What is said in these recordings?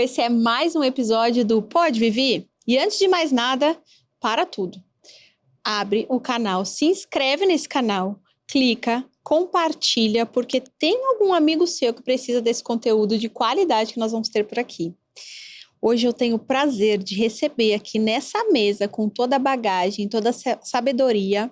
esse é mais um episódio do Pode Vivi? E antes de mais nada, para tudo. Abre o canal, se inscreve nesse canal, clica, compartilha, porque tem algum amigo seu que precisa desse conteúdo de qualidade que nós vamos ter por aqui. Hoje eu tenho o prazer de receber aqui nessa mesa, com toda a bagagem, toda a sabedoria,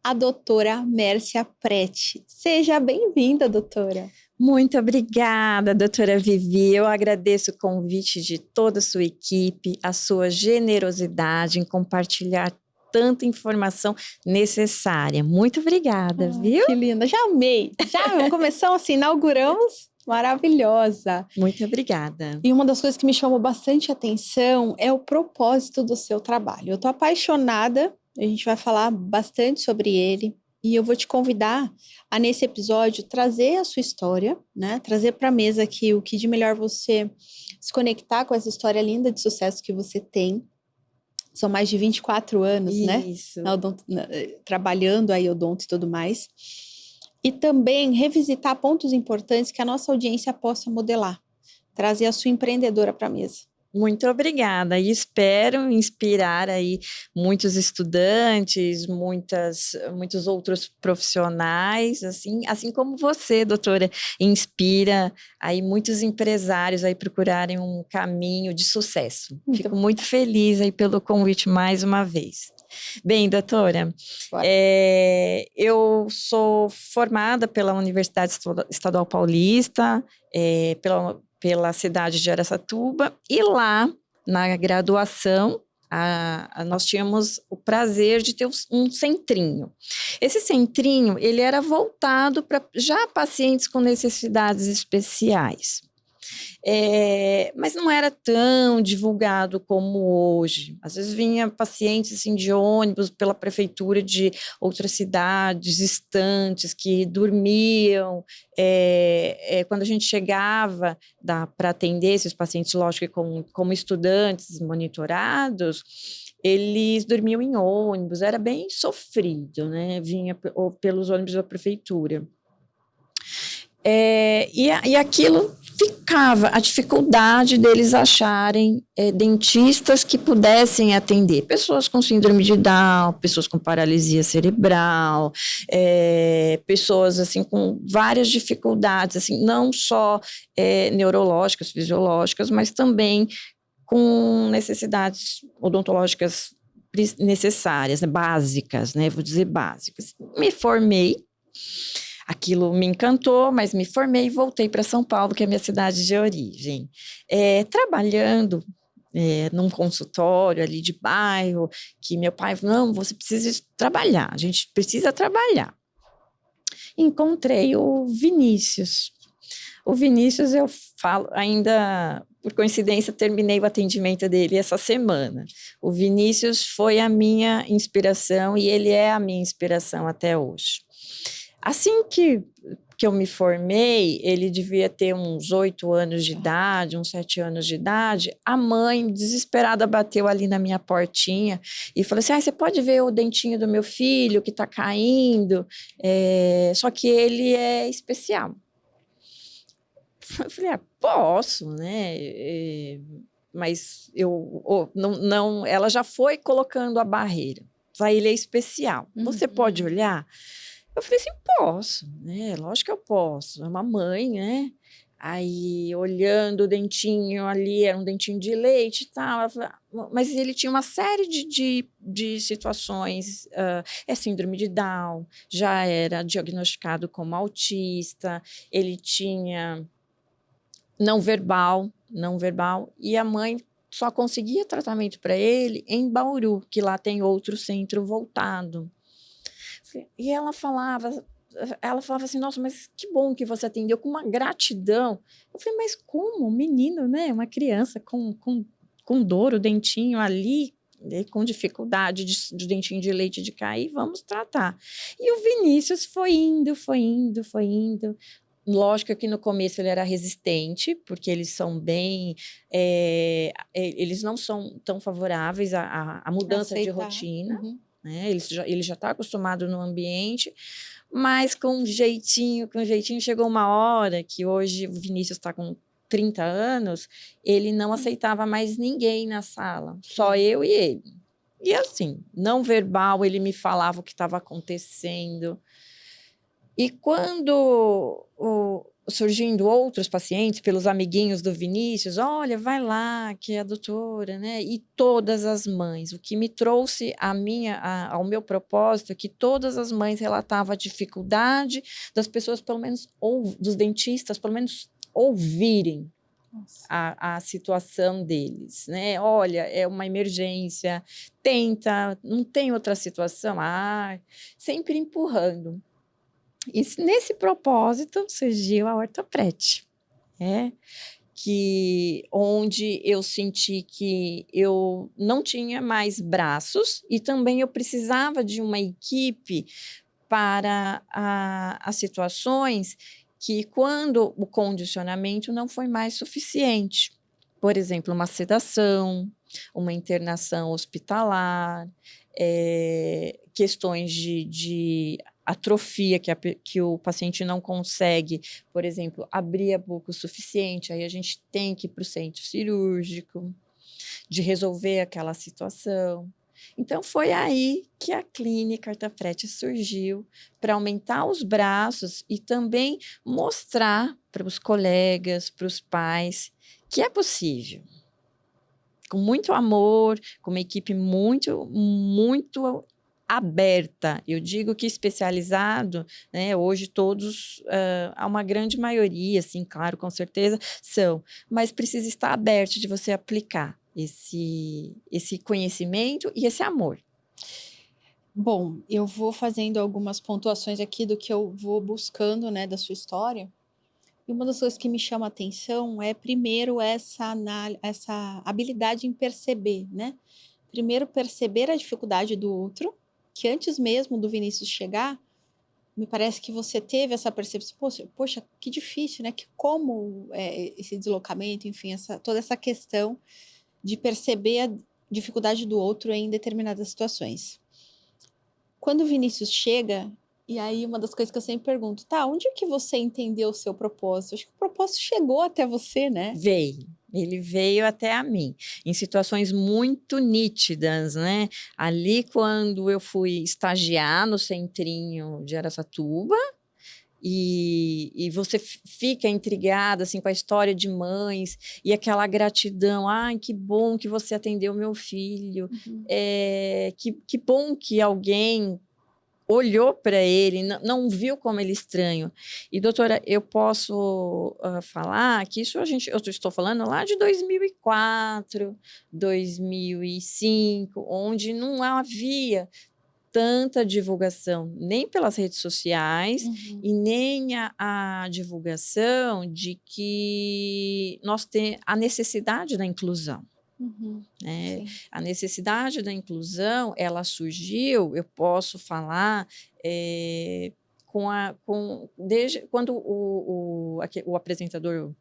a doutora Mércia Prete. Seja bem-vinda, doutora. Muito obrigada, doutora Vivi. Eu agradeço o convite de toda a sua equipe, a sua generosidade em compartilhar tanta informação necessária. Muito obrigada, viu? Que linda, já amei. Já começamos assim, inauguramos. Maravilhosa. Muito obrigada. E uma das coisas que me chamou bastante atenção é o propósito do seu trabalho. Eu tô apaixonada, a gente vai falar bastante sobre ele. E eu vou te convidar a, nesse episódio, trazer a sua história, né? Trazer para a mesa aqui o que de melhor você se conectar com essa história linda de sucesso que você tem. São mais de 24 anos, Isso. né? Trabalhando aí odonto e tudo mais. E também revisitar pontos importantes que a nossa audiência possa modelar. Trazer a sua empreendedora para a mesa. Muito obrigada, e espero inspirar aí muitos estudantes, muitos outros profissionais, assim como você, doutora, inspira aí muitos empresários aí procurarem um caminho de sucesso. Fico muito feliz aí pelo convite mais uma vez. Bem, doutora, eu sou formada pela Universidade Estadual Paulista, pela cidade de Araçatuba, e lá, na graduação, nós tínhamos o prazer de ter um centrinho. Esse centrinho, ele era voltado para já pacientes com necessidades especiais. Mas não era tão divulgado como hoje. Às vezes vinha pacientes assim, de ônibus pela prefeitura de outras cidades distantes que dormiam. Quando a gente chegava para atender esses pacientes, lógico que como estudantes monitorados, eles dormiam em ônibus, era bem sofrido, né? Vinha pelos ônibus da prefeitura. E aquilo ficava a dificuldade deles acharem dentistas que pudessem atender pessoas com síndrome de Down, pessoas com paralisia cerebral, pessoas assim com várias dificuldades, assim, não só neurológicas, fisiológicas, mas também com necessidades odontológicas necessárias, né, básicas, né, vou dizer básicas. Me formei. Aquilo me encantou, mas me formei e voltei para São Paulo, que é a minha cidade de origem. Trabalhando num consultório ali de bairro, que meu pai falou, não, você precisa trabalhar, a gente precisa trabalhar. Encontrei o Vinícius. O Vinícius, eu falo, ainda, por coincidência, terminei o atendimento dele essa semana. O Vinícius foi a minha inspiração e ele é a minha inspiração até hoje. Assim que eu me formei, ele devia ter uns 8 anos de idade, uns 7 anos de idade, a mãe, desesperada, bateu ali na minha portinha e falou assim, você pode ver o dentinho do meu filho que está caindo, só que ele é especial. Eu falei, posso, né? Mas não, ela já foi colocando a barreira, ele é especial, você pode olhar? Eu falei assim, posso, né? Lógico que eu posso. É uma mãe, né? Aí, olhando o dentinho ali, era um dentinho de leite e tal. Mas ele tinha uma série de situações. Síndrome de Down, já era diagnosticado como autista, ele tinha não verbal, e a mãe só conseguia tratamento para ele em Bauru, que lá tem outro centro voltado. E ela falava assim, nossa, mas que bom que você atendeu, com uma gratidão. Eu falei, mas como? Um menino, né? Uma criança com dor, o dentinho ali, com dificuldade de dentinho de leite de cair, vamos tratar. E o Vinícius foi indo. Lógico que no começo ele era resistente, porque eles são bem... eles não são tão favoráveis à mudança de rotina. Uhum. Né? Ele já está acostumado no ambiente, mas com jeitinho, chegou uma hora que hoje o Vinícius está com 30 anos, ele não aceitava mais ninguém na sala, só eu e ele. E assim, não verbal, ele me falava o que estava acontecendo. E quando surgindo outros pacientes, pelos amiguinhos do Vinícius, olha, vai lá, que é a doutora, né? E todas as mães, o que me trouxe ao meu propósito é que todas as mães relatavam a dificuldade das pessoas, pelo menos, ou dos dentistas, pelo menos, ouvirem a situação deles, né? Olha, é uma emergência, tenta, não tem outra situação, sempre empurrando. E nesse propósito surgiu a Orthoprete, onde eu senti que eu não tinha mais braços e também eu precisava de uma equipe para as situações que quando o condicionamento não foi mais suficiente. Por exemplo, uma sedação, uma internação hospitalar, questões de atrofia, que o paciente não consegue, por exemplo, abrir a boca o suficiente, aí a gente tem que ir para o centro cirúrgico, de resolver aquela situação. Então, foi aí que a clínica Orthoprete surgiu, para aumentar os braços e também mostrar para os colegas, para os pais, que é possível. Com muito amor, com uma equipe muito, muito aberta. Eu digo que especializado, né, hoje todos, há uma grande maioria, assim, claro, com certeza, são, mas precisa estar aberto de você aplicar esse conhecimento e esse amor. Bom, eu vou fazendo algumas pontuações aqui do que eu vou buscando, né, da sua história. E uma das coisas que me chama a atenção é, primeiro, essa habilidade em perceber, né? Primeiro, perceber a dificuldade do outro, que antes mesmo do Vinícius chegar, me parece que você teve essa percepção, poxa, que difícil, né? Como esse deslocamento, enfim, toda essa questão de perceber a dificuldade do outro em determinadas situações. Quando o Vinícius chega, e aí uma das coisas que eu sempre pergunto, tá, onde é que você entendeu o seu propósito? Acho que o propósito chegou até você, né? Ele veio até a mim, em situações muito nítidas, né? Ali, quando eu fui estagiar no centrinho de Araçatuba, e você fica intrigada assim, com a história de mães e aquela gratidão, ai, que bom que você atendeu meu filho, que bom que alguém olhou para ele, não viu como ele estranho. E, doutora, eu posso falar que isso eu estou falando lá de 2004, 2005, onde não havia tanta divulgação, nem pelas redes sociais, e nem a divulgação de que nós temos a necessidade da inclusão. A necessidade da inclusão, ela surgiu, eu posso falar, desde quando o apresentador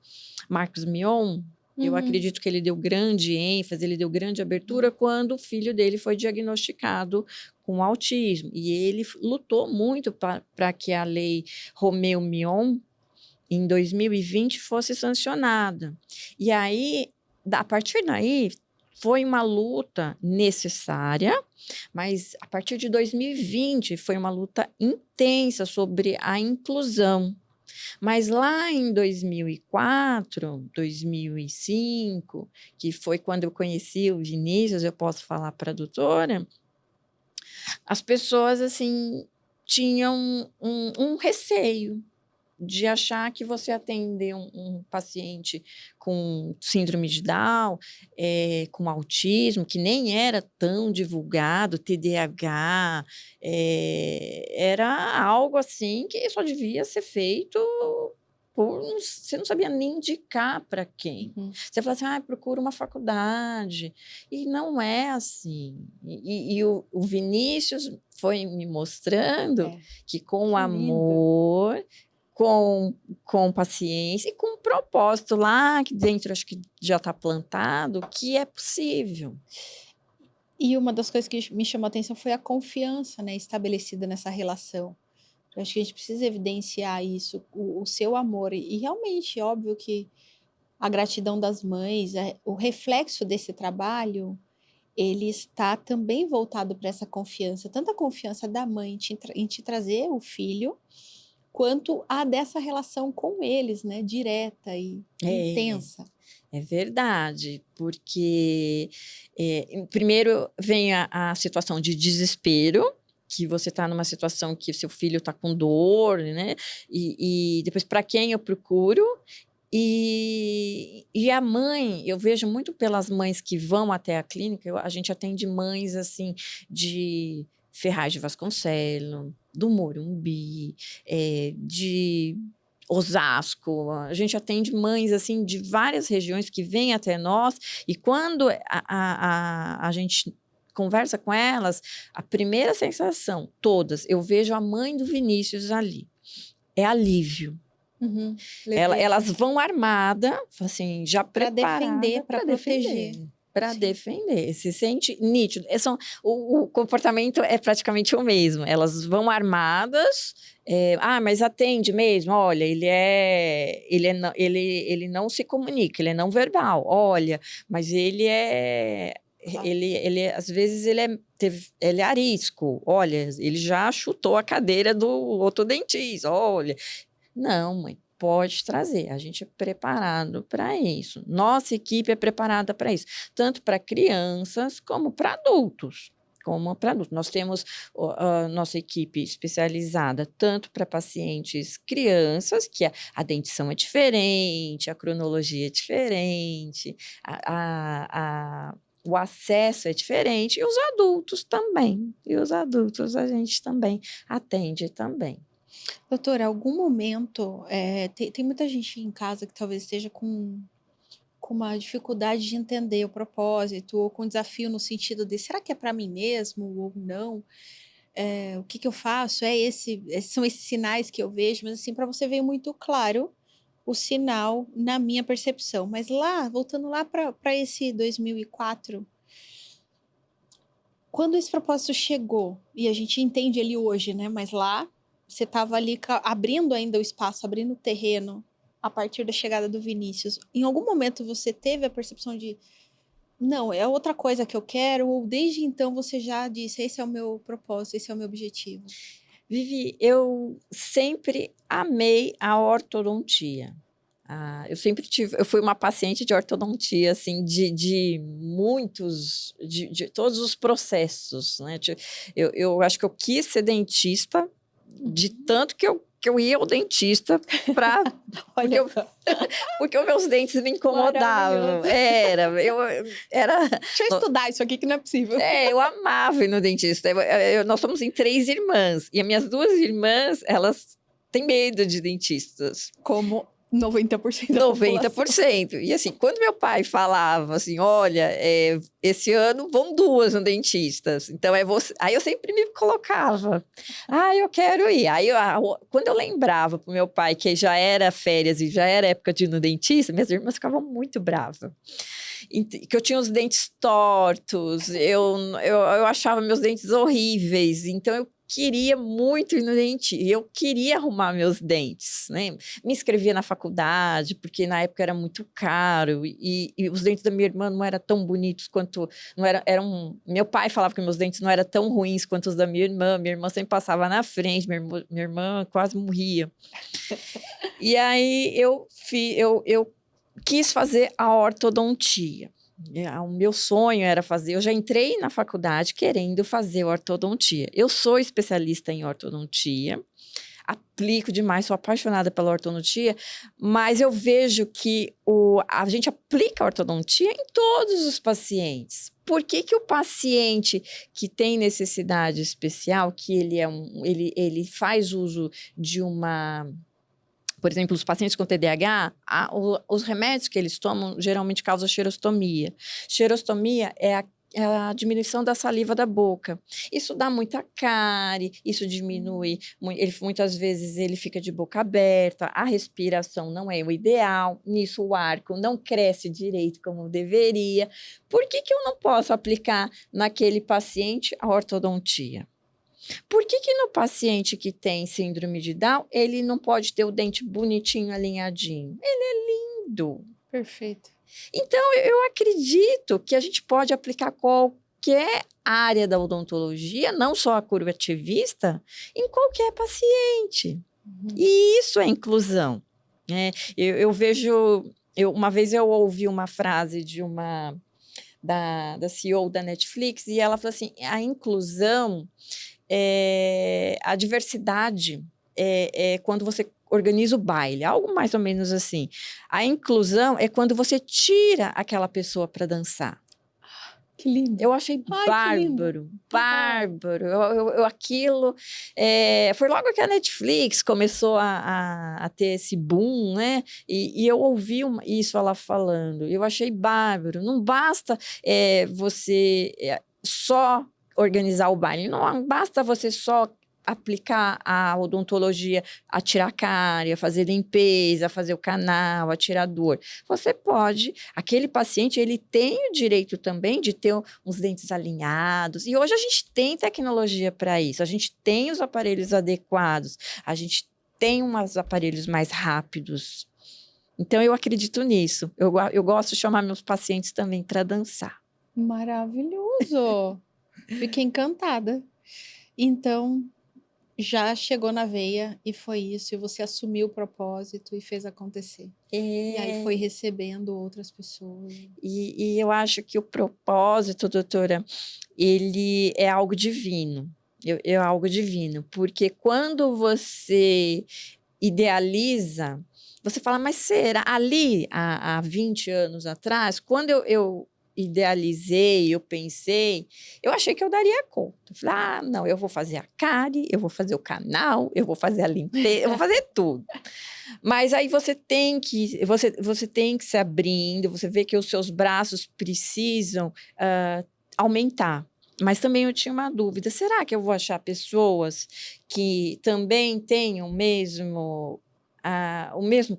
Marcos Mion, eu acredito que ele deu grande ênfase, ele deu grande abertura quando o filho dele foi diagnosticado com autismo. E ele lutou muito para que a lei Romeu Mion, em 2020, fosse sancionada. E aí, a partir daí, foi uma luta necessária, mas a partir de 2020 foi uma luta intensa sobre a inclusão. Mas lá em 2004, 2005, que foi quando eu conheci o Vinícius, eu posso falar para a doutora, as pessoas assim tinham um receio de achar que você atender um paciente com síndrome de Down, com autismo, que nem era tão divulgado, TDAH, era algo assim que só devia ser feito você não sabia nem indicar para quem. Você fala assim, procura uma faculdade. E não é assim. E o Vinícius foi me mostrando que com amor, com paciência e com um propósito lá que dentro, acho que já está plantado, que é possível. E uma das coisas que me chamou a atenção foi a confiança, né, estabelecida nessa relação. Eu acho que a gente precisa evidenciar isso, o seu amor. E realmente, óbvio que a gratidão das mães, o reflexo desse trabalho, ele está também voltado para essa confiança, tanto a confiança da mãe em te trazer o filho, quanto a dessa relação com eles, né, direta e intensa. É verdade, porque primeiro vem a situação de desespero, que você está numa situação que seu filho está com dor, né? E depois, para quem eu procuro? E a mãe, eu vejo muito pelas mães que vão até a clínica, a gente atende mães, assim, de Ferraz de Vasconcelos, do Morumbi, de Osasco, a gente atende mães, assim, de várias regiões que vêm até nós, e quando a gente conversa com elas, a primeira sensação, todas, eu vejo a mãe do Vinícius ali, é alívio. Uhum. Elas vão armadas, assim, já preparadas para defender, para proteger. Para defender, se sente nítido. O comportamento é praticamente o mesmo. Elas vão armadas, mas atende mesmo. Olha, ele não se comunica, ele é não verbal. Olha, mas ele às vezes ele é arisco. Olha, ele já chutou a cadeira do outro dentista. Olha, não, mãe. Pode trazer, a gente é preparado para isso. Nossa equipe é preparada para isso, tanto para crianças como para adultos. Nós temos a nossa equipe especializada tanto para pacientes crianças, que a dentição é diferente, a cronologia é diferente, o acesso é diferente, e os adultos também. E os adultos a gente também atende também. Doutora, algum momento, tem muita gente em casa que talvez esteja com uma dificuldade de entender o propósito, ou com desafio no sentido de, será que é para mim mesmo ou não? O que eu faço? São esses sinais que eu vejo, mas assim, para você veio muito claro o sinal na minha percepção. Mas voltando lá para esse 2004, quando esse propósito chegou, e a gente entende ele hoje, né? Mas lá, você estava ali abrindo ainda o espaço, abrindo o terreno, a partir da chegada do Vinícius. Em algum momento você teve a percepção de, não, é outra coisa que eu quero, ou desde então você já disse, esse é o meu propósito, esse é o meu objetivo? Vivi, eu sempre amei a ortodontia. Eu fui uma paciente de ortodontia, assim, de muitos, de todos os processos, né? Eu acho que eu quis ser dentista, de tanto que eu ia ao dentista para porque os meus dentes me incomodavam. Era. Deixa eu estudar isso aqui que não é possível. Eu amava ir no dentista. Nós somos em 3 irmãs, e as minhas 2 irmãs, elas têm medo de dentistas. Como 90% da 90%. E assim, quando meu pai falava assim, olha, esse ano vão 2 no dentista, então é você. Aí eu sempre me colocava, eu quero ir. Aí quando eu lembrava pro meu pai que já era férias e já era época de ir no dentista, minhas irmãs ficavam muito bravas. Que eu tinha os dentes tortos, eu achava meus dentes horríveis, então eu queria muito ir no dentista, eu queria arrumar meus dentes, né? Me inscrevia na faculdade, porque na época era muito caro, e os dentes da minha irmã não eram tão bonitos quanto, meu pai falava que meus dentes não eram tão ruins quanto os da minha irmã sempre passava na frente, minha irmã quase morria. E aí eu quis fazer a ortodontia. O meu sonho era fazer, eu já entrei na faculdade querendo fazer ortodontia. Eu sou especialista em ortodontia, aplico demais, sou apaixonada pela ortodontia, mas eu vejo que a gente aplica a ortodontia em todos os pacientes. Por que o paciente que tem necessidade especial, que ele faz uso de por exemplo, os pacientes com TDAH, os remédios que eles tomam geralmente causam xerostomia. Xerostomia é a diminuição da saliva da boca. Isso dá muita cárie, isso diminui, muitas vezes ele fica de boca aberta, a respiração não é o ideal, nisso o arco não cresce direito como deveria. Por que eu não posso aplicar naquele paciente a ortodontia? Por que no paciente que tem síndrome de Down, ele não pode ter o dente bonitinho, alinhadinho? Ele é lindo. Perfeito. Então, eu acredito que a gente pode aplicar qualquer área da odontologia, não só a curvativista, em qualquer paciente. E isso é inclusão, né? Eu vejo... uma vez eu ouvi uma frase da CEO da Netflix, e ela falou assim, a inclusão, a diversidade é quando você organiza o baile, algo mais ou menos assim. A inclusão é quando você tira aquela pessoa para dançar. Que lindo. Eu achei bárbaro, bárbaro. Aquilo foi logo que a Netflix começou a ter esse boom, né? E eu ouvi isso ela falando. Eu achei bárbaro. Não basta você só organizar o baile, não basta você só aplicar a odontologia, a tirar a cárie, a fazer limpeza, a fazer o canal, a tirar dor. Você pode, aquele paciente, ele tem o direito também de ter uns dentes alinhados, e hoje a gente tem tecnologia para isso, a gente tem os aparelhos adequados, a gente tem uns aparelhos mais rápidos. Então, eu acredito nisso. Eu gosto de chamar meus pacientes também para dançar. Maravilhoso! Fiquei encantada. Então, já chegou na veia e foi isso, e você assumiu o propósito e fez acontecer. E aí foi recebendo outras pessoas. E eu acho que o propósito, doutora, ele é algo divino. É algo divino, porque quando você idealiza, você fala, mas será? Ali, há 20 anos atrás, quando eu idealizei, eu pensei, eu achei que eu daria conta. Eu falei, não, eu vou fazer a cárie, eu vou fazer o canal, eu vou fazer a limpeza, eu vou fazer tudo. Mas aí você tem que se abrindo, você vê que os seus braços precisam aumentar. Mas também eu tinha uma dúvida, será que eu vou achar pessoas que também tenham o mesmo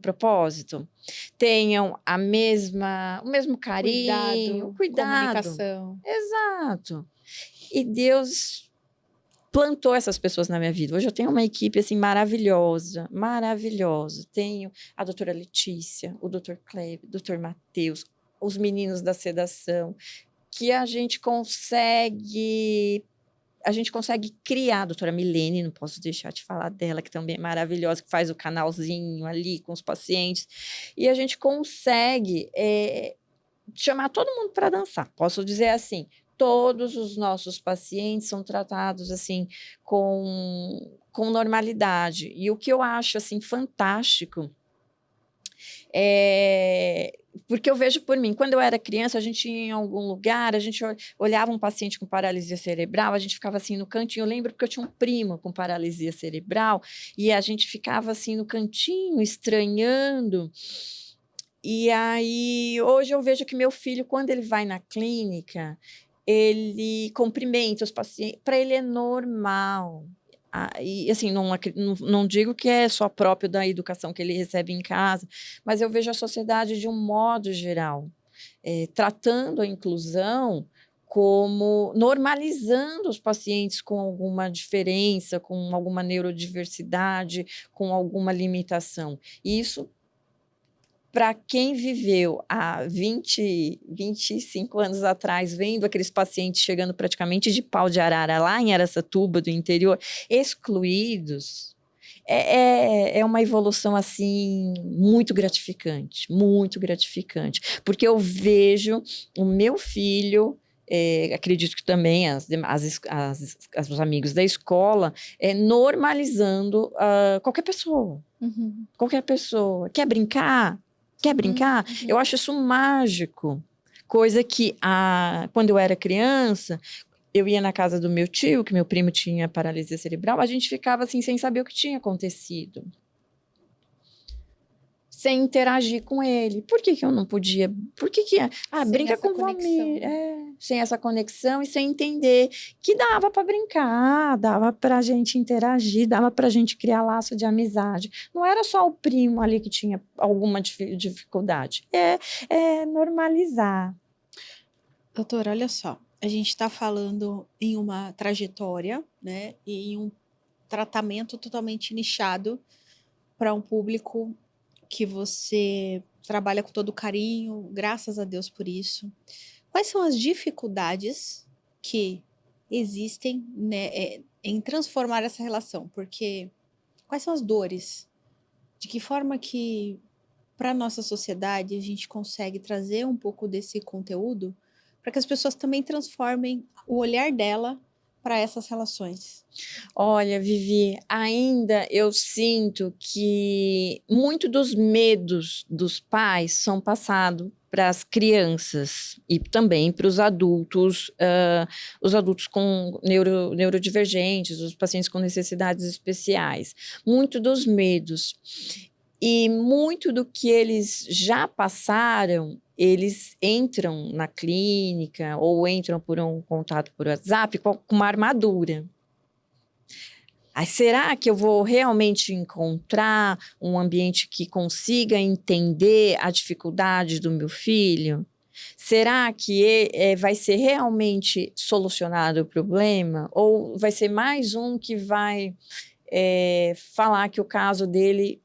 propósito? Tenham o mesmo carinho, cuidado. Comunicação. Exato. E Deus plantou essas pessoas na minha vida. Hoje eu tenho uma equipe assim maravilhosa, maravilhosa. Tenho a doutora Letícia, o doutor Kleber, o doutor Matheus, os meninos da sedação, que a gente consegue criar, a doutora Milene, não posso deixar de falar dela, que também é maravilhosa, que faz o canalzinho ali com os pacientes, e a gente consegue chamar todo mundo para dançar. Posso dizer assim, todos os nossos pacientes são tratados assim com normalidade. E o que eu acho assim fantástico porque eu vejo por mim, quando eu era criança, a gente ia em algum lugar, a gente olhava um paciente com paralisia cerebral, a gente ficava assim no cantinho. Eu lembro porque eu tinha um primo com paralisia cerebral e a gente ficava assim no cantinho, estranhando. E aí, hoje eu vejo que meu filho, quando ele vai na clínica, ele cumprimenta os pacientes, para ele é normal. E assim, não digo que é só próprio da educação que ele recebe em casa, mas eu vejo a sociedade de um modo geral, tratando a inclusão como normalizando os pacientes com alguma diferença, com alguma neurodiversidade, com alguma limitação. E isso, para quem viveu há 25 anos atrás, vendo aqueles pacientes chegando praticamente de pau de arara lá em Araçatuba, do interior, excluídos, é uma evolução assim muito gratificante, porque eu vejo o meu filho, acredito que também os amigos da escola, normalizando qualquer pessoa. Uhum. Qualquer pessoa. Quer brincar? Quer brincar? Uhum. Eu acho isso mágico. Coisa que, quando eu era criança, eu ia na casa do meu tio, que meu primo tinha paralisia cerebral, a gente ficava assim, sem saber o que tinha acontecido. Sem interagir com ele. Por que eu não podia? Por que brinca com o Valmir. Sem essa conexão e sem entender que dava para brincar, dava para a gente interagir, dava para a gente criar laço de amizade. Não era só o primo ali que tinha alguma dificuldade. Normalizar. Doutora, olha só, a gente está falando em uma trajetória, né, e em um tratamento totalmente nichado para um público que você trabalha com todo carinho, graças a Deus por isso. Quais são as dificuldades que existem, né, em transformar essa relação? Porque quais são as dores? De que forma que, para a nossa sociedade, a gente consegue trazer um pouco desse conteúdo para que as pessoas também transformem o olhar dela para essas relações? Olha, Vivi, ainda eu sinto que muito dos medos dos pais são passados para as crianças e também para os adultos com neurodivergentes, os pacientes com necessidades especiais. Muito dos medos. E muito do que eles já passaram, eles entram na clínica ou entram por um contato por WhatsApp com uma armadura. Aí, será que eu vou realmente encontrar um ambiente que consiga entender a dificuldade do meu filho? Será que vai ser realmente solucionado o problema? Ou vai ser mais um que vai falar que o caso dele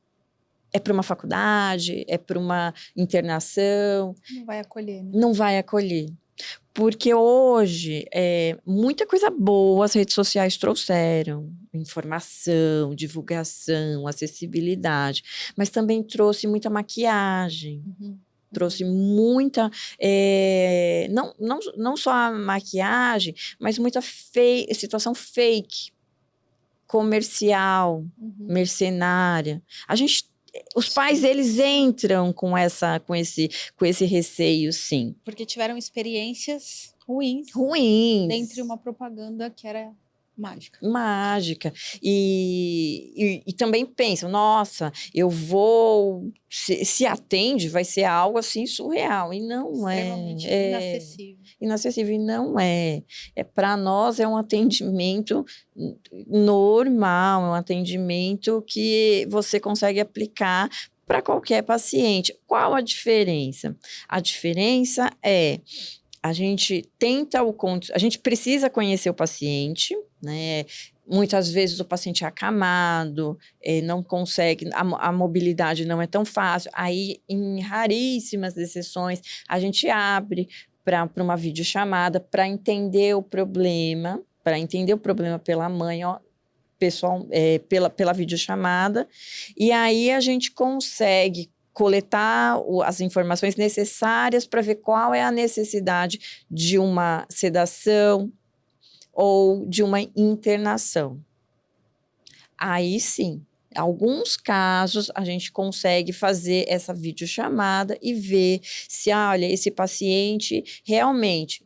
é para uma faculdade, é para uma internação? Não vai acolher, né? Não vai acolher. Porque hoje, muita coisa boa as redes sociais trouxeram. Informação, divulgação, acessibilidade. Mas também trouxe muita maquiagem. Trouxe muita, não só a maquiagem, mas muita situação fake, comercial, mercenária. Os pais, eles entram com esse receio, sim. Porque tiveram experiências ruins. Dentro de uma propaganda que era mágica. E também pensam, nossa, eu vou... Se atende, vai ser algo assim surreal. E não extremamente inacessível. Inacessível, e não é. Para nós é um atendimento normal, é um atendimento que você consegue aplicar para qualquer paciente. Qual a diferença? A diferença é... A gente precisa conhecer o paciente, né? Muitas vezes o paciente é acamado, não consegue, a mobilidade não é tão fácil. Aí, em raríssimas exceções, a gente abre para uma videochamada para entender o problema, pela mãe, pessoal, pela videochamada, e aí a gente consegue coletar as informações necessárias para ver qual é a necessidade de uma sedação ou de uma internação. Aí sim, em alguns casos, a gente consegue fazer essa videochamada e ver se, olha, esse paciente realmente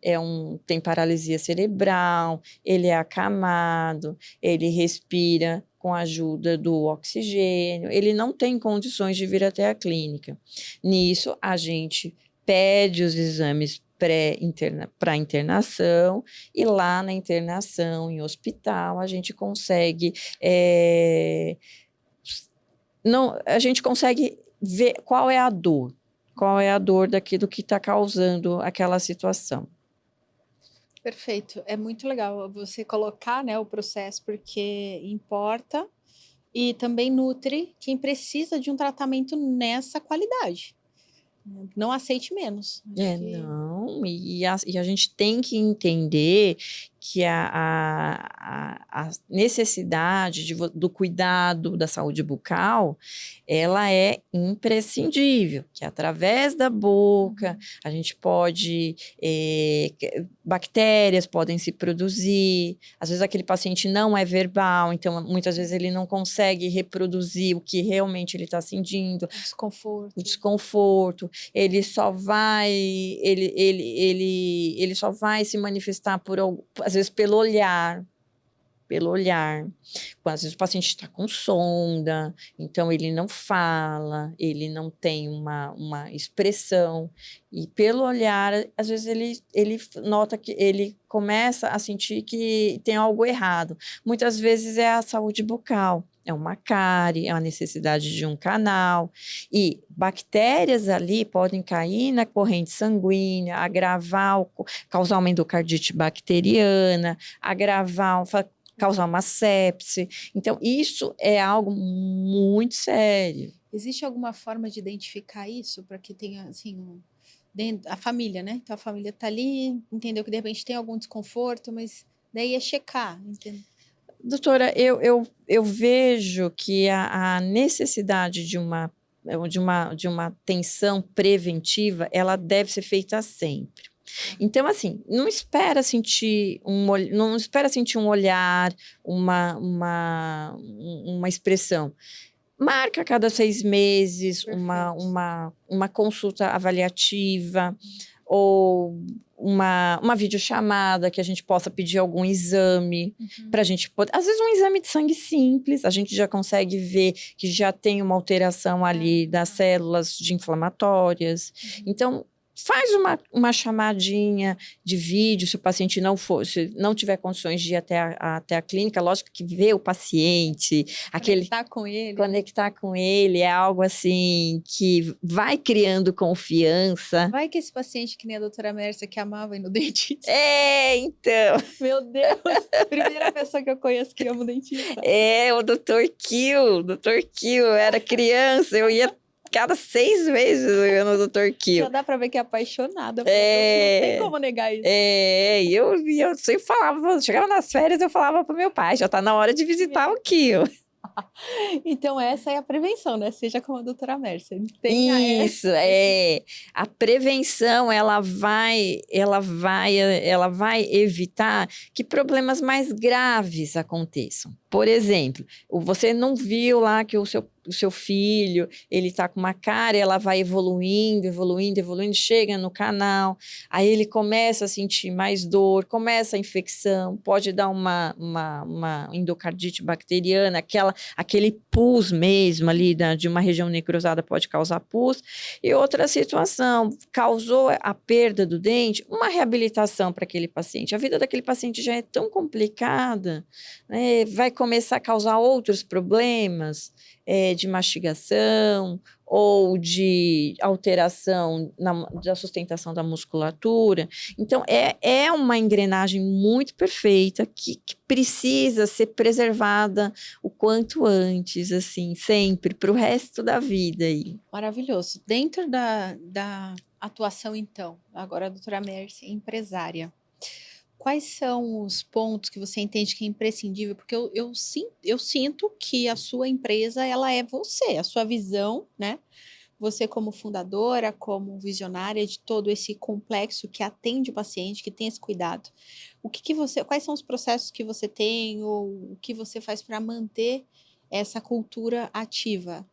tem paralisia cerebral, ele é acamado, ele respira com a ajuda do oxigênio, ele não tem condições de vir até a clínica. Nisso, a gente pede os exames para internação, e lá na internação, em hospital, a gente consegue... a gente consegue ver qual é a dor daquilo que está causando aquela situação. Perfeito, é muito legal você colocar, né, o processo, porque importa e também nutre quem precisa de um tratamento nessa qualidade. Não aceite menos. Não, e a gente tem que entender que a necessidade do cuidado da saúde bucal, ela é imprescindível, que através da boca a gente pode, bactérias podem se produzir, às vezes aquele paciente não é verbal, então muitas vezes ele não consegue reproduzir o que realmente ele está sentindo. O desconforto, ele só vai se manifestar às vezes pelo olhar. Às vezes o paciente está com sonda, então ele não fala, ele não tem uma expressão, e pelo olhar, às vezes ele nota que ele começa a sentir que tem algo errado. Muitas vezes é a saúde bucal, é uma cárie, é a necessidade de um canal, e bactérias ali podem cair na corrente causar uma endocardite bacteriana, causar uma sepse. Então, isso é algo muito sério. Existe alguma forma de identificar isso para que tenha, assim, a família, né? Então, a família tá ali, entendeu que de repente tem algum desconforto, mas daí é checar, entendeu? Doutora, eu vejo que a necessidade de uma atenção preventiva, ela deve ser feita sempre. Então, assim, não espera sentir um olhar, uma expressão. Marca a cada 6 meses uma consulta avaliativa ou uma videochamada que a gente possa pedir algum exame para a gente poder. Às vezes, um exame de sangue simples, a gente já consegue ver que já tem uma alteração ali das células de inflamatórias. Então, faz uma chamadinha de vídeo, se o paciente se não tiver condições de ir até a clínica, lógico que ver o paciente, conectar com ele é algo assim que vai criando confiança. Vai que esse paciente que nem a doutora Mércia que amava ir no dentista. Então. Meu Deus, primeira pessoa que eu conheço que ama o dentista. O Dr. Kill, era criança, eu ia cada 6 meses eu no Dr. Kill. Já dá pra ver que é apaixonada. Não tem como negar isso. E eu sempre falava, chegava nas férias, eu falava pro meu pai, já tá na hora de visitar o Kill. Então, essa é a prevenção, né? Seja como a doutora Mércia. Isso, a prevenção, ela vai evitar que problemas mais graves aconteçam. Por exemplo, você não viu lá que o seu filho, ele tá com uma cárie, ela vai evoluindo, chega no canal, aí ele começa a sentir mais dor, começa a infecção, pode dar uma endocardite bacteriana, aquele pus mesmo ali de uma região necrosada pode causar pus. E outra situação, causou a perda do dente, uma reabilitação para aquele paciente. A vida daquele paciente já é tão complicada, né? Vai começar a causar outros problemas de mastigação ou de alteração da sustentação da musculatura. Então, é uma engrenagem muito perfeita que precisa ser preservada o quanto antes, assim, sempre, para o resto da vida aí. Maravilhoso. Dentro da atuação, então, agora a doutora Mércia, empresária, quais são os pontos que você entende que é imprescindível? Porque eu sinto que a sua empresa, ela é você, a sua visão, né? Você como fundadora, como visionária de todo esse complexo que atende o paciente, que tem esse cuidado. Quais são os processos que você tem ou o que você faz para manter essa cultura ativa?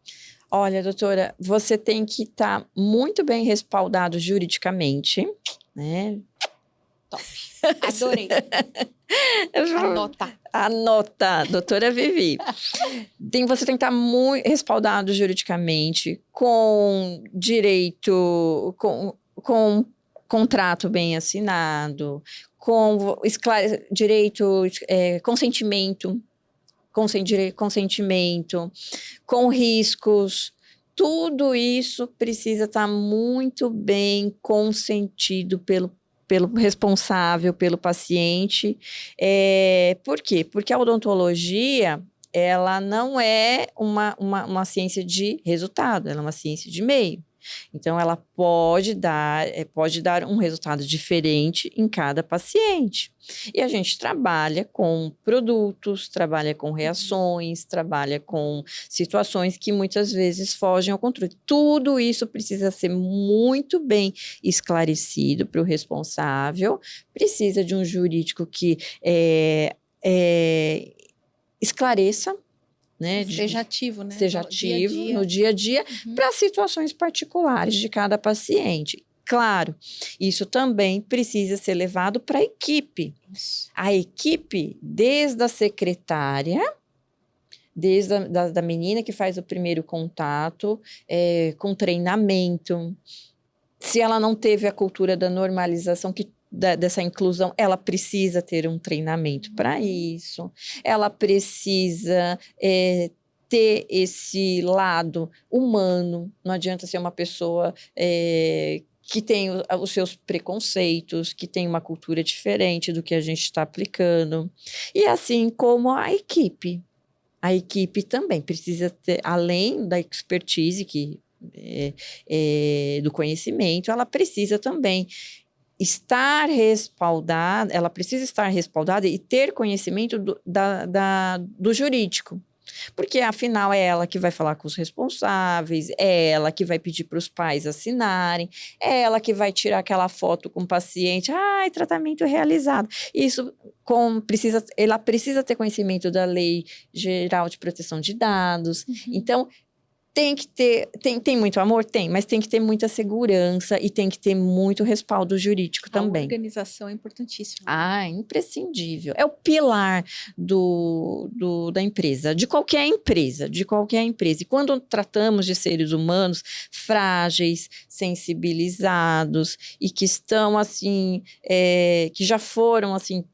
Olha, doutora, você tem que estar muito bem respaldado juridicamente, né? Top. Adorei. Anota, doutora Vivi. Você tem que estar muito respaldado juridicamente, com direito, com contrato bem assinado, com direito, consentimento, com riscos. Tudo isso precisa estar muito bem consentido pelo responsável, pelo paciente. Por quê? Porque a odontologia, ela não é uma ciência de resultado, ela é uma ciência de meio. Então, ela pode dar um resultado diferente em cada paciente. E a gente trabalha com produtos, trabalha com reações, trabalha com situações que muitas vezes fogem ao controle. Tudo isso precisa ser muito bem esclarecido para o responsável, precisa de um jurídico que esclareça, né, seja ativo, né? Seja ativo no dia a dia, para situações particulares de cada paciente. Claro, isso também precisa ser levado para a equipe. A equipe, desde a secretária, desde da menina que faz o primeiro contato, com treinamento. Se ela não teve a cultura da normalização dessa inclusão, ela precisa ter um treinamento para isso, ela precisa ter esse lado humano, não adianta ser uma pessoa que tem os seus preconceitos, que tem uma cultura diferente do que a gente está aplicando. E assim como a equipe. A equipe também precisa ter, além da expertise do conhecimento, ela precisa também estar respaldada, ela precisa estar respaldada e ter conhecimento do jurídico. Porque, afinal, é ela que vai falar com os responsáveis, é ela que vai pedir para os pais assinarem, é ela que vai tirar aquela foto com o paciente, tratamento realizado. Isso ela precisa ter conhecimento da Lei Geral de Proteção de Dados. Então, tem que ter, tem muito amor? Tem, mas tem que ter muita segurança e tem que ter muito respaldo jurídico também. A organização é importantíssima. Imprescindível. É o pilar da empresa, de qualquer empresa, E quando tratamos de seres humanos frágeis, sensibilizados e que estão, assim, que já foram, assim,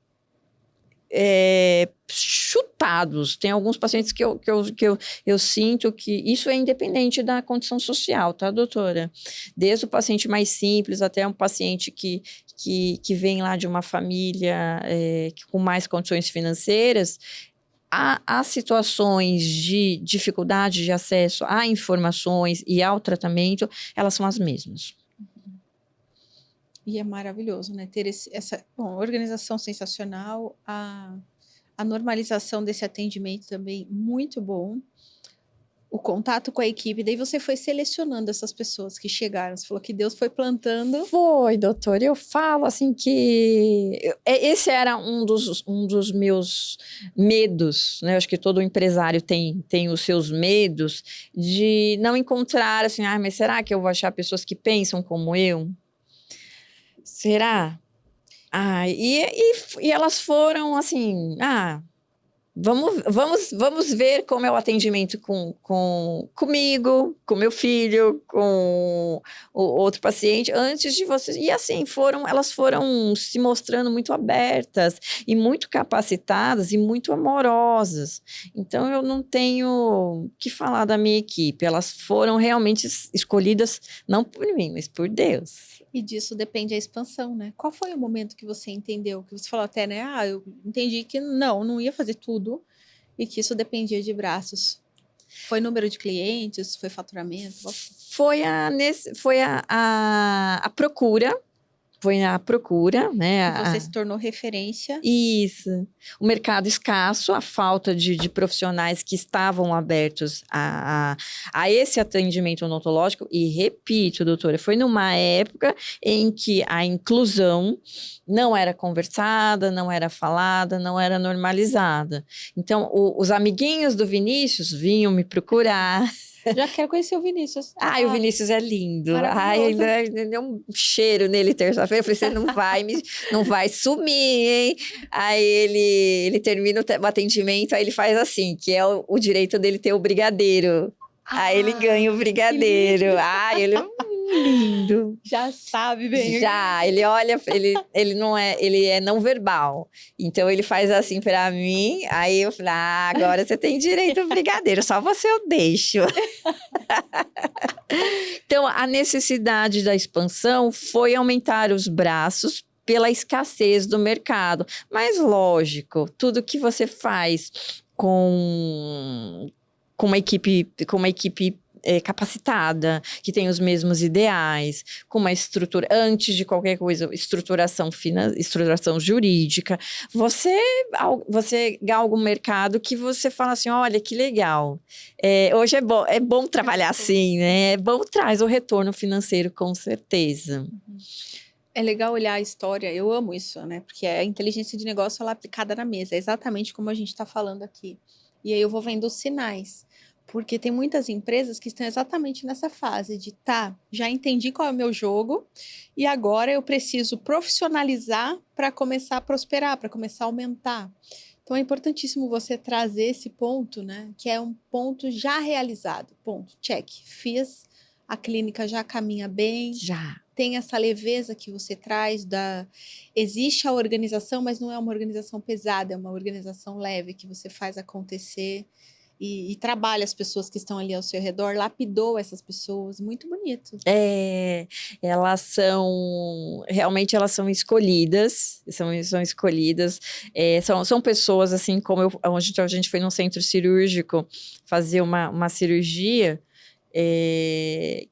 chutados. Tem alguns pacientes que eu sinto que isso é independente da condição social, tá, doutora? Desde o paciente mais simples até um paciente que vem lá de uma família com mais condições financeiras, há situações de dificuldade de acesso a informações e ao tratamento, elas são as mesmas. E é maravilhoso, né? Ter essa organização sensacional, a normalização desse atendimento também muito bom, o contato com a equipe, daí você foi selecionando essas pessoas que chegaram, você falou que Deus foi plantando. Foi, doutor, eu falo assim que esse era um dos meus medos, né? Eu acho que todo empresário tem os seus medos de não encontrar assim, mas será que eu vou achar pessoas que pensam como eu? Será? E elas foram assim, vamos ver como é o atendimento comigo, com meu filho, com o outro paciente, antes de vocês. E assim, elas foram se mostrando muito abertas e muito capacitadas e muito amorosas. Então, eu não tenho que falar da minha equipe. Elas foram realmente escolhidas, não por mim, mas por Deus. E disso depende a expansão, né? Qual foi o momento que você entendeu? Que você falou até, né? Eu entendi que não ia fazer tudo e que isso dependia de braços. Foi número de clientes? Foi faturamento? Foi a procura. Foi a procura, né? E você se tornou referência. Isso. O mercado escasso, a falta de profissionais que estavam abertos a esse atendimento odontológico. E repito, doutora, foi numa época em que a inclusão não era conversada, não era falada, não era normalizada. Então, os amiguinhos do Vinícius vinham me procurar. Já quero conhecer o Vinícius. O Vinícius é lindo. Ele deu um cheiro nele terça-feira. Eu falei, você não vai sumir, hein? Aí ele termina o atendimento, aí ele faz assim, que é o direito dele ter o brigadeiro. Aí ele ganha o brigadeiro. Ele é lindo. Já sabe bem. Já, ele olha, ele é não verbal. Então ele faz assim pra mim, aí eu falo, agora você tem direito ao brigadeiro, só você eu deixo. Então, a necessidade da expansão foi aumentar os braços pela escassez do mercado. Mas, lógico, tudo que você faz com uma equipe capacitada, que tem os mesmos ideais, com uma estrutura, antes de qualquer coisa, estruturação jurídica, você galga um mercado que você fala assim, olha, que legal, hoje é bom trabalhar assim, né? É bom, traz o retorno financeiro, com certeza. É legal olhar a história, eu amo isso, né? Porque a inteligência de negócio, ela é aplicada na mesa, é exatamente como a gente está falando aqui. E aí eu vou vendo os sinais. Porque tem muitas empresas que estão exatamente nessa fase de, já entendi qual é o meu jogo e agora eu preciso profissionalizar para começar a prosperar, para começar a aumentar. Então é importantíssimo você trazer esse ponto, né? Que é um ponto já realizado. Ponto, check. Fiz, a clínica já caminha bem. Já. Tem essa leveza que você traz existe a organização, mas não é uma organização pesada, é uma organização leve que você faz acontecer. e trabalha as pessoas que estão ali ao seu redor, lapidou essas pessoas, muito bonito. Realmente elas são escolhidas, são escolhidas, são pessoas assim como a gente foi num centro cirúrgico fazer uma cirurgia,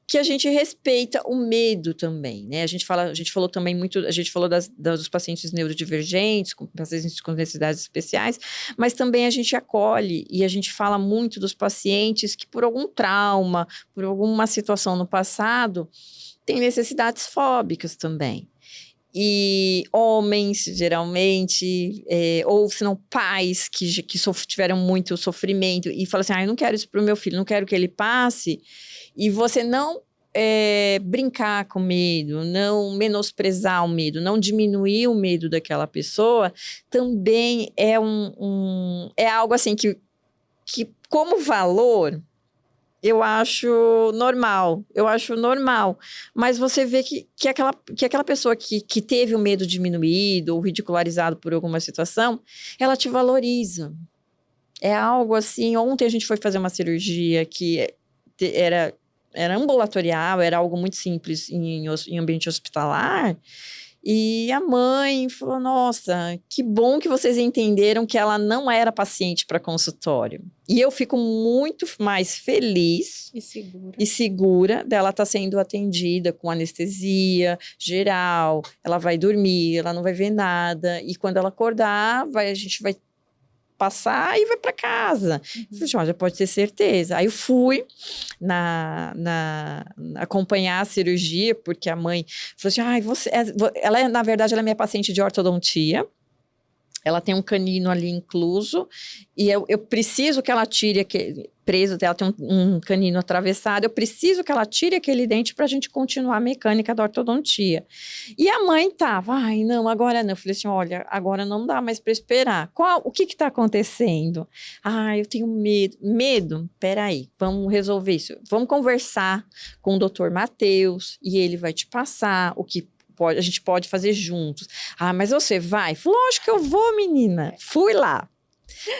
que a gente respeita o medo também, né? A gente falou também muito, a gente falou dos pacientes neurodivergentes, com pacientes com necessidades especiais, mas também a gente acolhe e a gente fala muito dos pacientes que por algum trauma, por alguma situação no passado, têm necessidades fóbicas também. E homens, geralmente, ou se não pais que tiveram muito sofrimento e falam assim, eu não quero isso para o meu filho, não quero que ele passe, e você não brincar com medo, não menosprezar o medo, não diminuir o medo daquela pessoa, também é algo assim que como valor, eu acho normal, mas você vê que aquela pessoa que teve o medo diminuído ou ridicularizado por alguma situação, ela te valoriza. É algo assim, ontem a gente foi fazer uma cirurgia que era ambulatorial, era algo muito simples em ambiente hospitalar, e a mãe falou, nossa, que bom que vocês entenderam que ela não era paciente para consultório. E eu fico muito mais feliz e segura dela estar sendo atendida com anestesia geral, ela vai dormir, ela não vai ver nada, e quando ela acordar, a gente vai passar e vai para casa. Eu falei, já pode ter certeza. Aí eu fui acompanhar a cirurgia, porque a mãe falou assim, na verdade, ela é minha paciente de ortodontia, ela tem um canino ali incluso, e eu preciso que ela tire preso dela, tem um canino atravessado, eu preciso que ela tire aquele dente para a gente continuar a mecânica da ortodontia. E a mãe tava, não, agora não. Eu falei assim, olha, agora não dá mais para esperar. O que está acontecendo? Eu tenho medo. Medo? Peraí, vamos resolver isso. Vamos conversar com o doutor Matheus, e ele vai te passar o que a gente pode fazer juntos. Mas você vai? Lógico que eu vou, menina. Fui lá.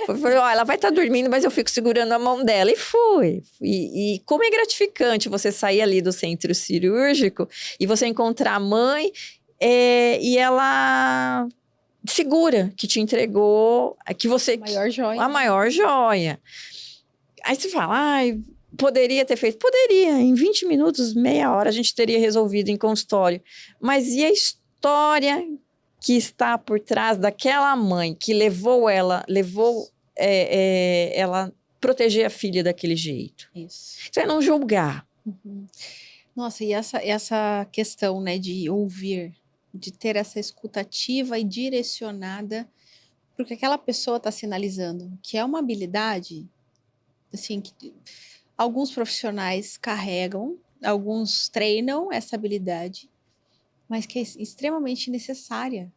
Falei, ela vai estar dormindo, mas eu fico segurando a mão dela. E fui. E como é gratificante você sair ali do centro cirúrgico e você encontrar a mãe e ela segura que te entregou, que você... A maior joia. Aí você fala, poderia ter feito? Poderia, em 20 minutos, meia hora, a gente teria resolvido em consultório. Mas e a história que está por trás daquela mãe que levou ela proteger a filha daquele jeito? Isso. Isso é não julgar. Nossa, e essa questão, né, de ouvir, de ter essa escutativa e direcionada porque aquela pessoa está sinalizando, que é uma habilidade, assim, que alguns profissionais carregam, alguns treinam essa habilidade, mas que é extremamente necessária.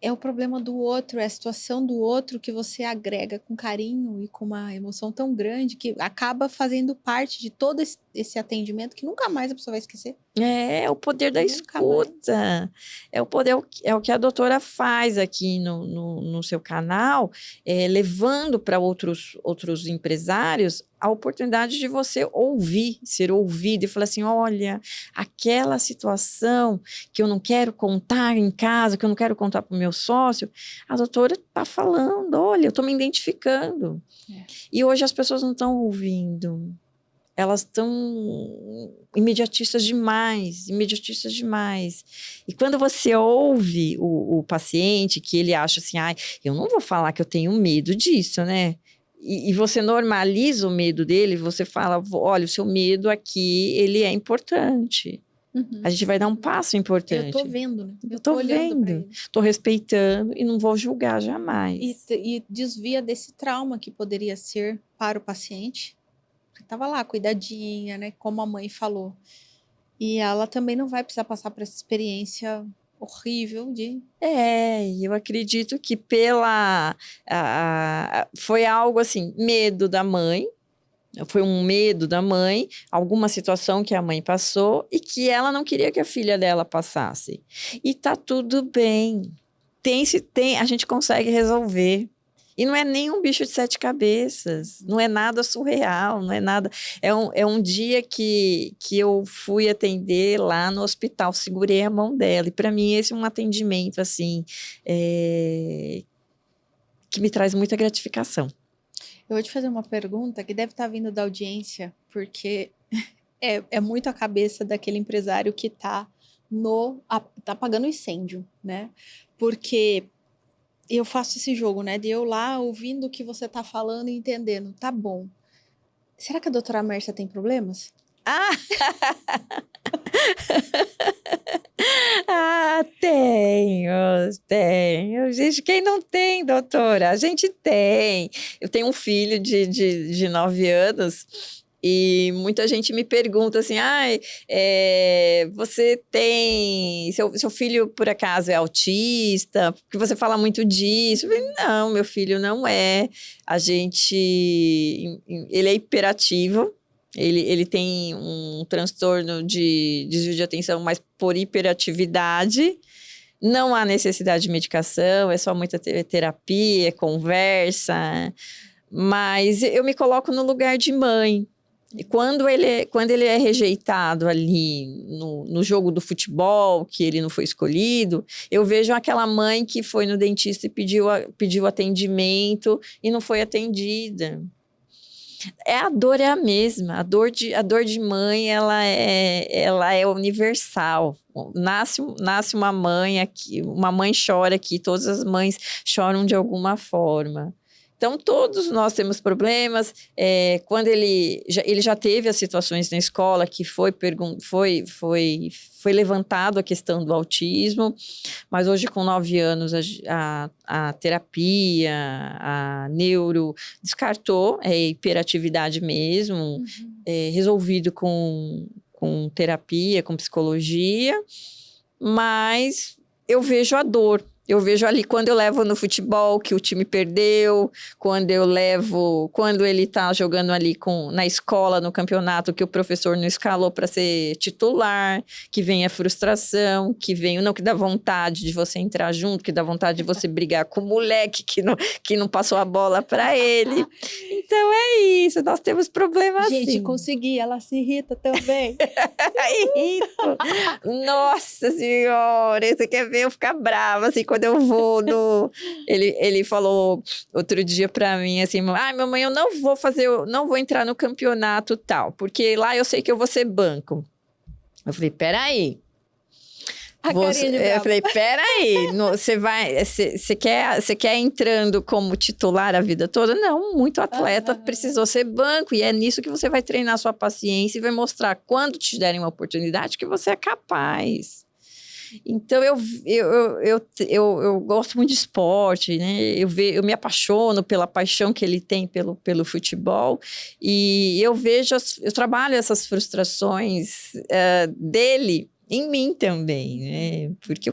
É o problema do outro, é a situação do outro que você agrega com carinho e com uma emoção tão grande que acaba fazendo parte de todo esse atendimento que nunca mais a pessoa vai esquecer. É o poder da escuta. É o que a doutora faz aqui no seu canal, levando para outros empresários a oportunidade de você ouvir, ser ouvido e falar assim, olha, aquela situação que eu não quero contar em casa, que eu não quero contar para o meu sócio, a doutora está falando, olha, eu estou me identificando. E hoje as pessoas não estão ouvindo. Elas estão imediatistas demais. E quando você ouve o paciente, que ele acha assim, eu não vou falar que eu tenho medo disso, né? E você normaliza o medo dele, você fala, olha, o seu medo aqui, ele é importante. A gente vai dar um passo importante. Eu tô vendo, né? Eu tô vendo, tô respeitando e não vou julgar jamais. E desvia desse trauma que poderia ser para o paciente. Estava lá, cuidadinha, né? Como a mãe falou. E ela também não vai precisar passar por essa experiência horrível de... eu acredito que foi algo assim, medo da mãe, foi um medo da mãe, alguma situação que a mãe passou e que ela não queria que a filha dela passasse. E tá tudo bem. A gente consegue resolver. E não é nem um bicho de 7 cabeças, não é nada surreal, não é nada. É um dia que eu fui atender lá no hospital, segurei a mão dela, e para mim esse é um atendimento, assim, que me traz muita gratificação. Eu vou te fazer uma pergunta que deve estar vindo da audiência, porque é muito a cabeça daquele empresário que tá apagando incêndio, né? Porque eu faço esse jogo, né? De eu lá ouvindo o que você tá falando e entendendo. Tá bom. Será que a doutora Mércia tem problemas? Tenho. Gente, quem não tem, doutora? A gente tem. Eu tenho um filho de 9 anos e muita gente me pergunta assim, você tem... Seu filho, por acaso, é autista? Porque você fala muito disso. Eu falei, não, meu filho não é. Ele é hiperativo. Ele tem um transtorno de desvio de atenção, mas por hiperatividade. Não há necessidade de medicação, é só muita terapia, conversa. Mas eu me coloco no lugar de mãe. E quando ele é rejeitado ali no jogo do futebol, que ele não foi escolhido, eu vejo aquela mãe que foi no dentista e pediu atendimento e não foi atendida. A dor é a mesma, a dor de mãe, ela é universal. Nasce uma mãe aqui, uma mãe chora aqui, todas as mães choram de alguma forma. Então, todos nós temos problemas. Quando ele já teve as situações na escola que foi levantado a questão do autismo, mas hoje, com 9 anos, a terapia, a neuro descartou, é hiperatividade mesmo, resolvido com terapia, com psicologia, mas eu vejo a dor. Eu vejo ali quando eu levo no futebol que o time perdeu, quando ele tá jogando ali na escola, no campeonato, que o professor não escalou para ser titular, que vem a frustração, que dá vontade de você entrar junto, que dá vontade de você brigar com o moleque que não passou a bola para ele. Então é isso, nós temos problemas assim. Gente, consegui, ela se irrita também. Irrito. Nossa senhora, você quer ver eu ficar brava, assim, quando eu vou Ele falou outro dia pra mim, assim, mamãe, eu não vou entrar no campeonato tal, porque lá eu sei que eu vou ser banco. Eu falei, peraí. Eu falei, peraí, você quer entrando como titular a vida toda? Não, muito atleta precisou ser banco, e é nisso que você vai treinar sua paciência e vai mostrar, quando te derem uma oportunidade, que você é capaz. Então, eu gosto muito de esporte, né? Eu me apaixono pela paixão que ele tem pelo futebol, e eu trabalho essas frustrações dele em mim também, né? Porque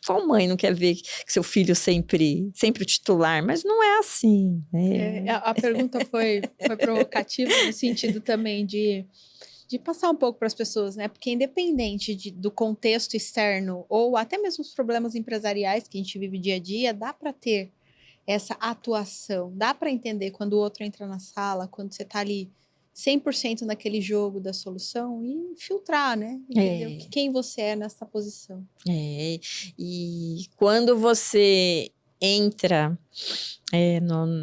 qual mãe não quer ver que seu filho sempre o titular, mas não é assim, né? A pergunta foi provocativa no sentido também de passar um pouco para as pessoas, né? Porque independente do contexto externo ou até mesmo os problemas empresariais que a gente vive dia a dia, dá para ter essa atuação, dá para entender quando o outro entra na sala, quando você está ali 100% naquele jogo da solução e filtrar, né? Entender quem você é nessa posição. E quando você entra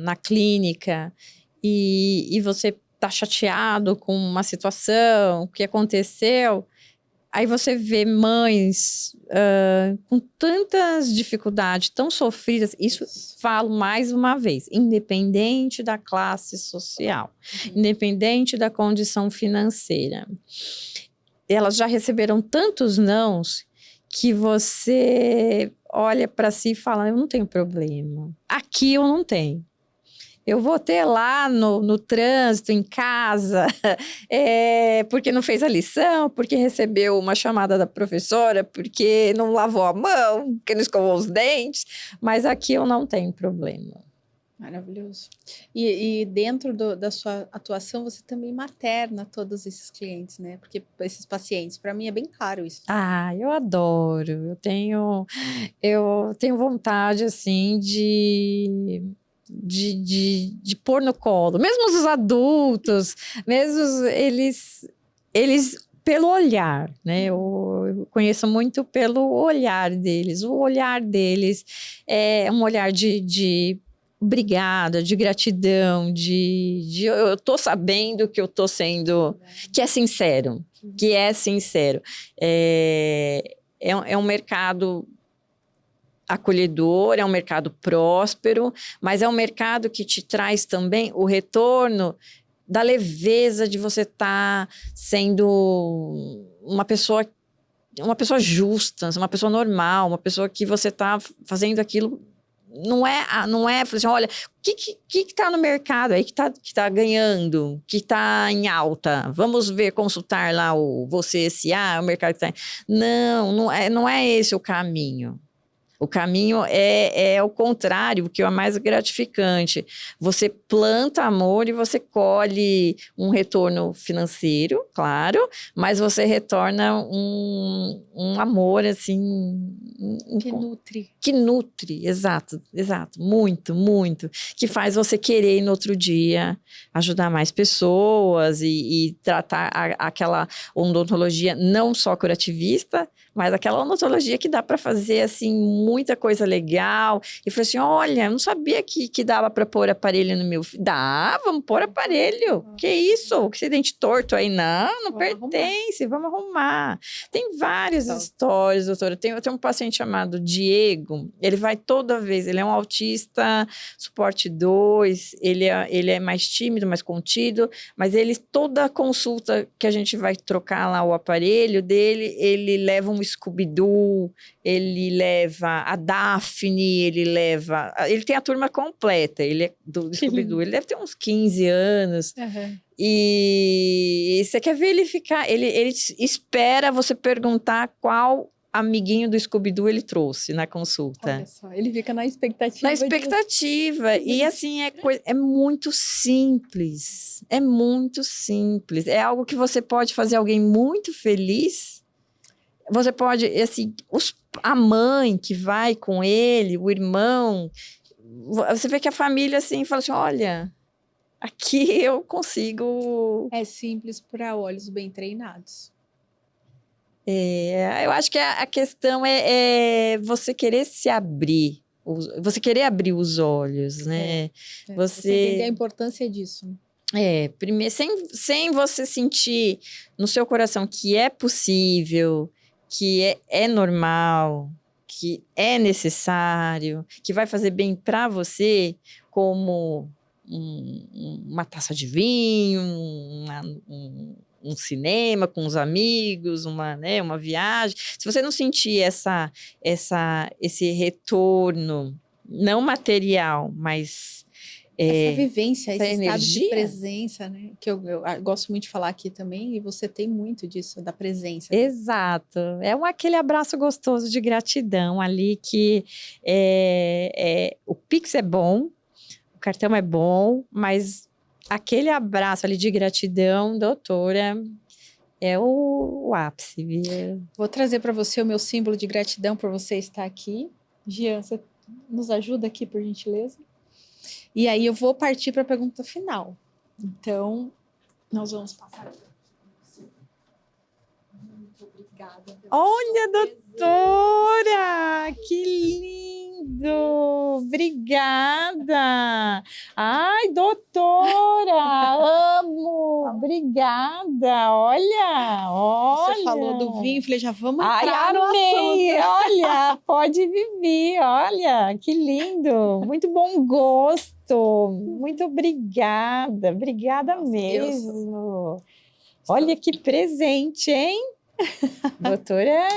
na clínica e você tá chateado com uma situação, o que aconteceu, aí você vê mães com tantas dificuldades, tão sofridas. Isso falo mais uma vez, independente da classe social, independente da condição financeira. Elas já receberam tantos nãos que você olha para si e fala, eu não tenho problema. Aqui eu não tenho. Eu vou ter lá no trânsito, em casa, porque não fez a lição, porque recebeu uma chamada da professora, porque não lavou a mão, porque não escovou os dentes, mas aqui eu não tenho problema. Maravilhoso. E dentro da sua atuação, você também materna todos esses clientes, né? Porque esses pacientes, para mim é bem claro isso. Eu adoro. Eu tenho vontade, assim, de de pôr no colo. Mesmo os adultos, mesmo eles pelo olhar, né? Eu conheço muito pelo olhar deles. O olhar deles é um olhar de obrigada, de gratidão, eu tô sabendo que eu tô sendo, que é sincero, É um mercado acolhedor, é um mercado próspero, mas é um mercado que te traz também o retorno da leveza de você estar sendo uma pessoa justa, uma pessoa normal, uma pessoa que você está fazendo aquilo. Não é assim, olha, o que tá no mercado aí que tá ganhando, que tá em alta? Vamos ver, consultar lá o Você S.A., o mercado que tá. Não é esse o caminho. O caminho é o contrário, o que é mais gratificante. Você planta amor e você colhe um retorno financeiro, claro, mas você retorna um amor, assim... Que nutre. Que nutre, exato, muito, muito. Que faz você querer ir no outro dia ajudar mais pessoas e tratar aquela odontologia não só curativista, mas aquela odontologia que dá para fazer, assim, muita coisa legal. E falei assim, olha, eu não sabia que dava para pôr aparelho no meu filho. Dá, vamos pôr aparelho. Que isso? Que esse dente torto aí? Não pertence, vamos arrumar. Tem várias histórias, doutora. Eu tenho um paciente chamado Diego, ele vai toda vez, ele é um autista, suporte 2, ele é mais tímido, mais contido, mas toda consulta que a gente vai trocar lá o aparelho dele, ele leva um Scooby-Doo, ele leva a Daphne, ele tem a turma completa, ele é do Scooby-Doo, ele deve ter uns 15 anos, e você quer ver ele ficar, ele espera você perguntar qual amiguinho do Scooby-Doo ele trouxe na consulta. Olha só, ele fica na expectativa. Na expectativa. E assim, é muito simples. É muito simples. É algo que você pode fazer alguém muito feliz. Você pode, assim, a mãe que vai com ele, o irmão. Você vê que a família, assim, fala assim, olha, aqui eu consigo... É simples para olhos bem treinados. Eu acho que a questão é você querer se abrir, você querer abrir os olhos, né? Você entender a importância disso. Primeiro, sem você sentir no seu coração que é possível, que é normal, que é necessário, que vai fazer bem para você, como uma taça de vinho, um cinema com os amigos, uma viagem. Se você não sentir esse retorno, não material, mas... essa vivência, essa esse energia, estado de presença, né? Que eu gosto muito de falar aqui também, e você tem muito disso, da presença. Exato. Aquele abraço gostoso de gratidão ali que o Pix é bom, o cartão é bom, mas aquele abraço ali de gratidão, doutora, é o ápice. Vou trazer para você o meu símbolo de gratidão por você estar aqui. Jean, você nos ajuda aqui, por gentileza? E aí eu vou partir para a pergunta final. Então, nós vamos passar aqui. Muito obrigada. Olha, doutora! Que lindo! Obrigada! Ai, doutora! Amo! Obrigada! Olha! Você falou do vinho, falei, já vamos entrar no amei! assunto. Olha, pode viver! Olha, que lindo! Muito bom gosto! Muito obrigada! Obrigada mesmo! Olha que presente, hein? Doutora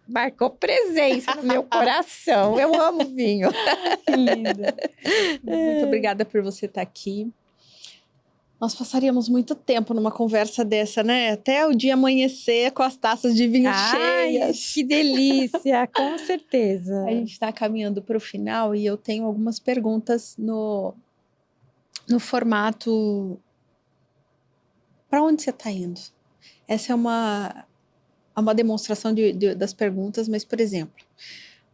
marcou presença no meu coração. Eu amo vinho. Que linda. Muito obrigada por você estar aqui. Nós passaríamos muito tempo numa conversa dessa, né? Até o dia amanhecer com as taças de vinho cheias. Que delícia, com certeza. A gente está caminhando para o final e eu tenho algumas perguntas no formato... Para onde você está indo? Essa é uma demonstração das perguntas, mas, por exemplo,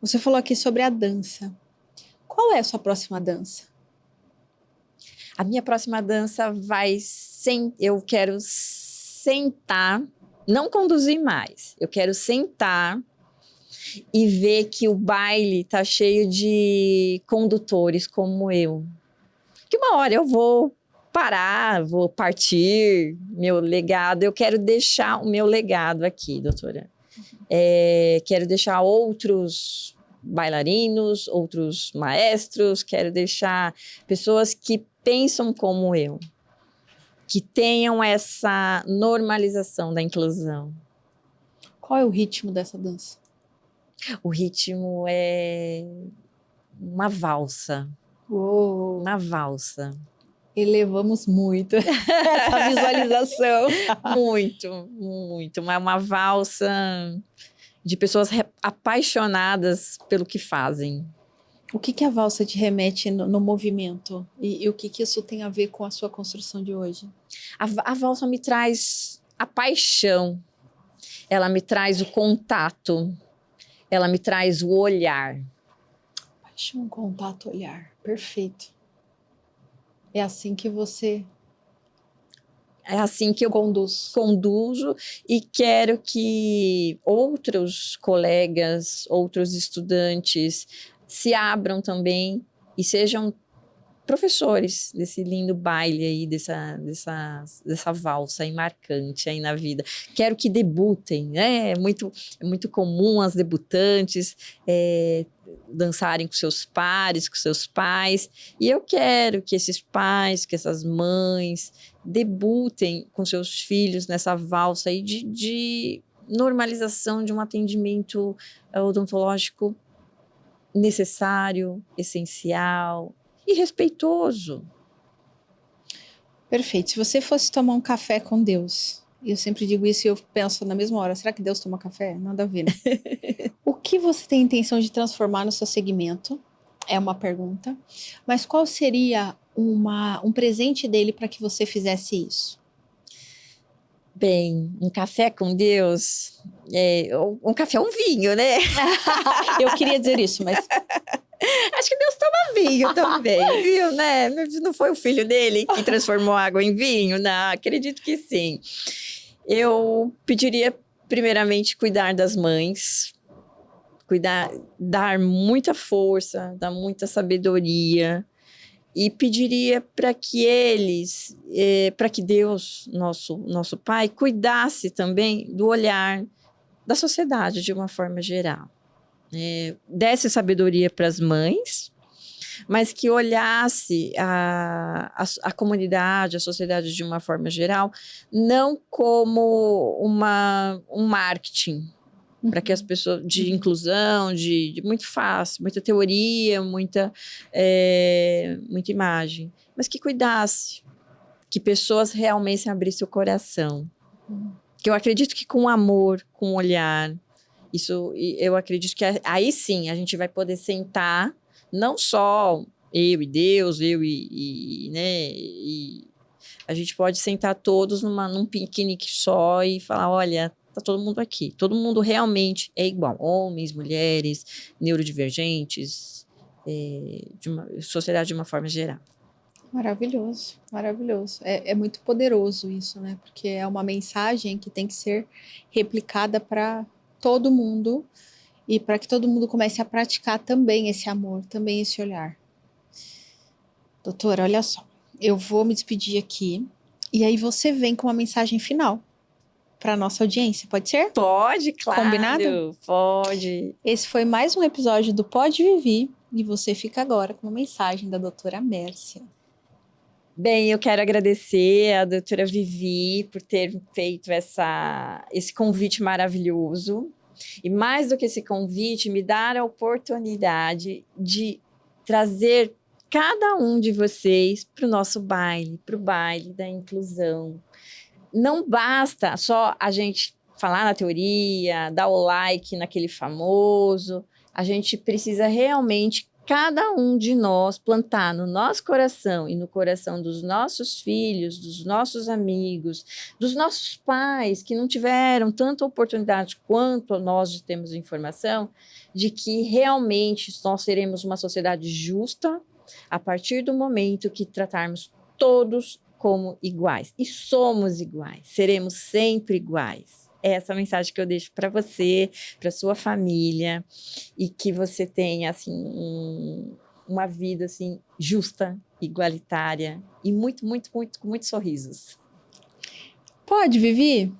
você falou aqui sobre a dança. Qual é a sua próxima dança? A minha próxima dança eu quero sentar, não conduzir mais. Eu quero sentar e ver que o baile tá cheio de condutores como eu. Que uma hora eu vou parar, vou partir meu legado. Eu quero deixar o meu legado aqui, doutora. Quero deixar outros bailarinos, outros maestros, quero deixar pessoas que pensam como eu, que tenham essa normalização da inclusão. Qual é o ritmo dessa dança? O ritmo é uma valsa. Uou. Uma valsa. Elevamos muito essa visualização. Muito, muito. Uma valsa de pessoas apaixonadas pelo que fazem. O que a valsa te remete no movimento? E o que isso tem a ver com a sua construção de hoje? A valsa me traz a paixão, ela me traz o contato, ela me traz o olhar. Paixão, contato, olhar. Perfeito. É assim que você... É assim que eu conduzo e quero que outros colegas, outros estudantes se abram também e sejam professores desse lindo baile aí, dessa valsa aí marcante aí na vida. Quero que debutem, né? É muito comum as debutantes dançarem com seus pares, com seus pais, e eu quero que esses pais, que essas mães debutem com seus filhos nessa valsa aí de normalização de um atendimento odontológico necessário, essencial e respeitoso. Perfeito. Se você fosse tomar um café com Deus, e eu sempre digo isso e eu penso na mesma hora, será que Deus toma café? Nada a ver, né? O que você tem intenção de transformar no seu segmento? É uma pergunta. Mas qual seria um presente dele para que você fizesse isso? Bem, um café com Deus, um café, um vinho, né? Eu queria dizer isso, mas... Acho que Deus toma vinho também, viu, né? Não foi o filho dele que transformou água em vinho? Não, acredito que sim. Eu pediria, primeiramente, cuidar das mães, dar muita força, dar muita sabedoria, e pediria para que para que Deus, nosso Pai, cuidasse também do olhar da sociedade de uma forma geral. Desse sabedoria para as mães, mas que olhasse a comunidade, a sociedade de uma forma geral, não como um marketing, para que as pessoas, de inclusão, de muito fácil, muita teoria, muita imagem, mas que cuidasse, que pessoas realmente abrissem o coração. Que eu acredito que com amor, com olhar, eu acredito que aí sim a gente vai poder sentar, não só eu e Deus, né, e a gente pode sentar todos num piquenique só e falar, olha, tá todo mundo aqui, todo mundo realmente é igual, homens, mulheres, neurodivergentes, sociedade de uma forma geral. Maravilhoso, maravilhoso. É muito poderoso isso, né? Porque é uma mensagem que tem que ser replicada para todo mundo e para que todo mundo comece a praticar também esse amor, também esse olhar. Doutora, olha só, eu vou me despedir aqui e aí você vem com uma mensagem final para nossa audiência, pode ser? Pode, claro. Combinado? Pode. Esse foi mais um episódio do Pode Viver e você fica agora com uma mensagem da doutora Mércia. Bem, eu quero agradecer a doutora Vivi por ter feito esse convite maravilhoso. E mais do que esse convite, me dar a oportunidade de trazer cada um de vocês para o nosso baile, para o baile da inclusão. Não basta só a gente falar na teoria, dar o like naquele famoso. A gente precisa realmente, cada um de nós, plantar no nosso coração e no coração dos nossos filhos, dos nossos amigos, dos nossos pais, que não tiveram tanta oportunidade quanto nós de termos informação, de que realmente nós seremos uma sociedade justa a partir do momento que tratarmos todos como iguais. E somos iguais, seremos sempre iguais. É essa a mensagem que eu deixo para você, para sua família, e que você tenha assim, uma vida assim, justa, igualitária e muito, muito, muito, com muitos sorrisos. Pode, Vivi?